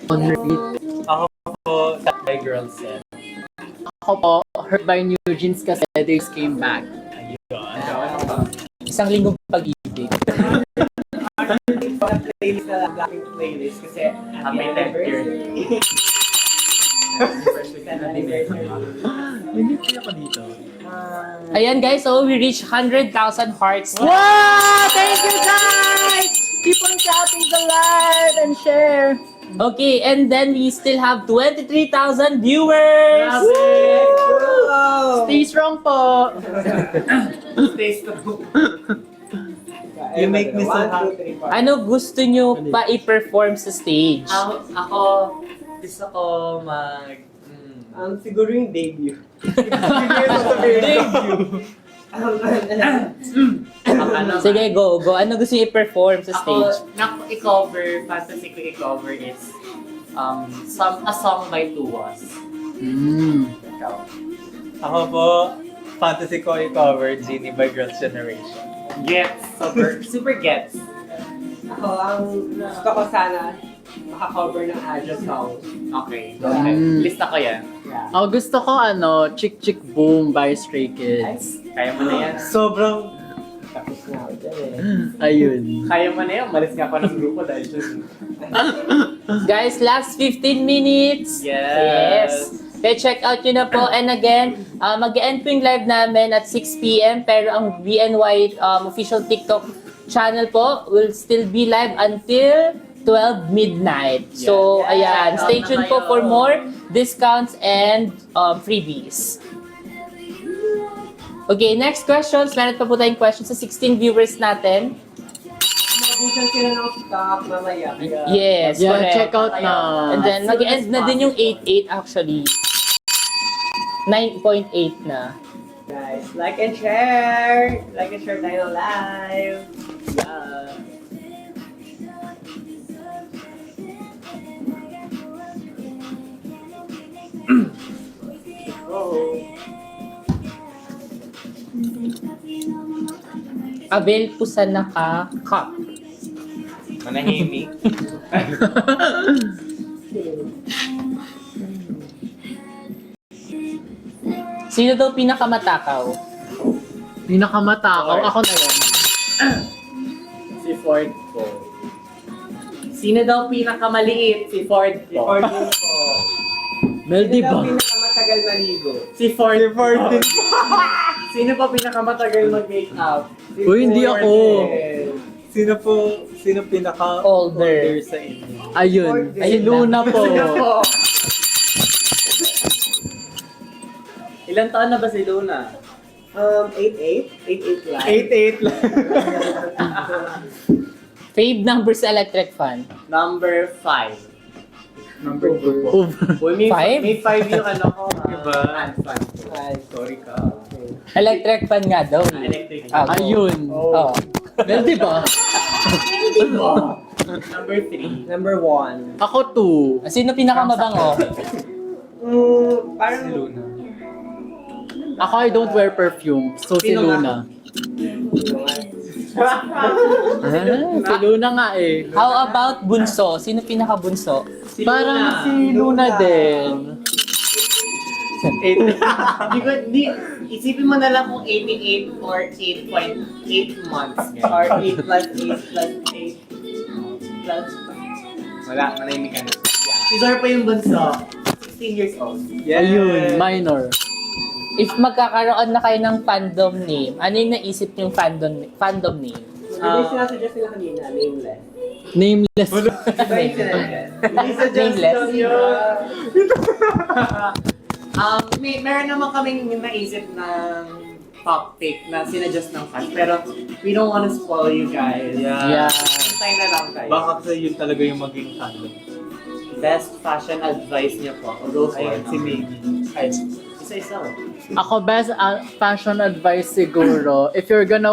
Ako po, That My Girl Said. Ako po, Hurt by New Jeans kasi Days Came Back. Isang linggong pag-ibig. Playlist na lang, Blackpink playlist kasi Happy 10th year. Hindi ako dito. Ayan guys, so we reached 100,000 hearts. Wow! Thank you guys! Keep on shouting the live and share. Okay, and then we still have 23,000 viewers! Wow! Stay strong po! Stay strong. You make me so happy. Ano gusto nyo pa i-perform sa stage? Ako, gusto ko Siguro yung debut. Sige, go. Ano gusto nyo i-perform sa stage? i-cover, fantasy ko i-cover is a song by Tuwas. Ako po, fantasy ko i-cover Genie by Girls' Generation. Gets, super gets. Ako, ang gusto ko sana makakover ng Adjo song. Okay, Mm. lista ko yan. Yeah. Oh, gusto ko Chick Chick Boom by Stray Kids. Kaya mo na yan. Sobrang, Tapos na ako dyan eh. Ayun. kaya mo na yan. Malis nga pa ng grupo dahil dyan. Guys, last 15 minutes. Yes. Kaya check out nyo na po. And again, mag-end po yung live namin at 6 p.m. Pero ang VNY official TikTok channel po will still be live until 12 midnight. So, ayan. Stay tuned po for more discounts and freebies. Okay, next questions. Meron pa po tayong questions sa 16 viewers natin. Mabusan sila ng stock mamaya. Yes, Yeah, correct. check out na. And then, mag-end na din yung 8.8 actually. 9.8 na. Guys, like and share! Like and share tayo live! Yeah. Abel po sa naka-cup. Manahimik. Sino daw pinakamatakaw? Pinakamatakaw, ako na yun. Si Ford po. Sino daw pinakamaliit? Si Ford po. Or din po. Mel, di Sino daw ba? pinakamatagal maligo? Si Ford din. Sino pa pinakamatagal mag-makeup? Si Uy, hindi Ford ako. din. Sino pinaka Older. sa inyo? Ayun. Ayun Si Luna po. Sino po? Ilan taon na ba si Luna? 8-8? 8-8 lang. 8'8 lang. Fave number sa electric fan. Number 5. Number 2 po. Uy, Five? may 5 yung ano ko. Diba? Fan. Ay, Sorry ka. Electric fan nga daw. Electric. Ah, go. Ayun. Oh. Mel, di ba? Number 3. Number 1. Ako 2. Sino pinakamabango? Parang Si Luna. Ako, I don't wear perfume. So, si Sino nga? Luna. Si Luna nga eh. How about bunso? Sino pinakabunso? Si Parang Luna. si Luna din. Isipin mo na lang kung 88 or 8.8 months. or 8 plus 8 plus 8 plus Wala, manahimik ka na. Si Zor pa yung bunso. 16 years old. Ayun, minor. If magkakaroon na kayo ng fandom name, ano yung naisip yung fandom name? Hindi sinasuggest nila kanina, nameless. Nameless. Iba yung sinasuggest. Hindi sa Nameless. Meron naman kaming naisip ng pop pick na sinadjust ng fans. Pero we don't wanna spoil you guys. Yeah. Tayo na lang tayo. Baka kasi yun talaga yung maging fandom. Best fashion advice niyo po. Go for Ayun, it. si Maybe. Ay, isa-isa. Ako, best fashion advice siguro, if you're gonna